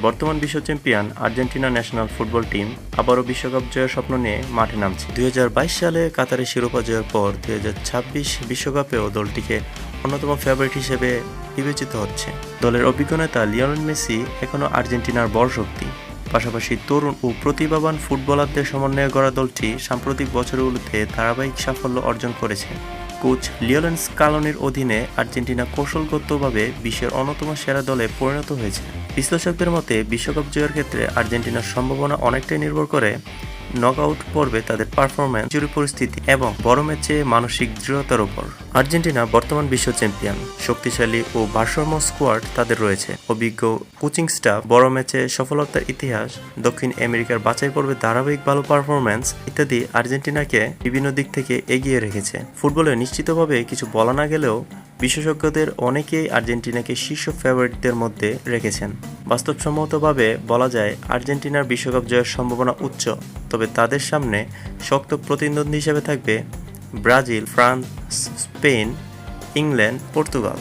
বর্তমান বিশ্ব champion Argentina national football team আবারও বিশ্বকাপ জয়ের স্বপ্ন নিয়ে মাঠে নামছে। 2022 সালে কাতারে শিরোপা জয়ের পর 2026 বিশ্বকাপেও দলটিকে অন্যতম ফেভারিট হিসেবে বিবেচিত হচ্ছে। দলের অভিজ্ঞ নেতা লিওনেল মেসি এখনও আর্জেন্টিনার বড় শক্তি। পাশাপাশি তরুণ ও প্রতিভাবান ফুটবলারদের সমন্বয়ে গড়া দলটি সাম্প্রতিক বছরগুলোতে ধারাবাহিক সাফল্য অর্জন করেছে। কোচ লিওনেল স্কালোনির অধীনে আর্জেন্টিনা কৌশলগতভাবে বিশ্বের অন্যতম সেরা দলে পরিণত হয়েছে। বিশ্লেষকদের মতে বিশ্বকাপ জয়ের ক্ষেত্রে আর্জেন্টিনার সম্ভাবনা অনেকটাই নির্ভর করে নকআউট পর্বে তাদের পারফরম্যান্স, জরুরি পরিস্থিতি এবং বড় ম্যাচে মানসিক দৃঢ়তার উপর। আর্জেন্টিনা বর্তমান বিশ্ব চ্যাম্পিয়ন, শক্তিশালী ও ভারসাম্য স্কোয়াড তাদের রয়েছে, অভিজ্ঞ কোচিং স্টাফ, বড় ম্যাচে সফলতার ইতিহাস, দক্ষিণ আমেরিকার বাছাই পর্বে ধারাবাহিক ভালো পারফরম্যান্স ইত্যাদি আর্জেন্টিনাকে বিভিন্ন দিক থেকে এগিয়ে রেখেছে। ফুটবলে নিশ্চিতভাবে কিছু বলা না গেলেও বিশেষজ্ঞদের অনেকেই আর্জেন্টিনাকে শীর্ষ ফেভারিটদের মধ্যে রেখেছেন। বাস্তবসম্মতভাবে বলা যায় আর্জেন্টিনার বিশ্বকাপ জয়ের সম্ভাবনা উচ্চ, তবে তাদের সামনে শক্ত প্রতিদ্বন্দ্বী হিসেবে থাকবে Brazil, France, Spain, England, Portugal.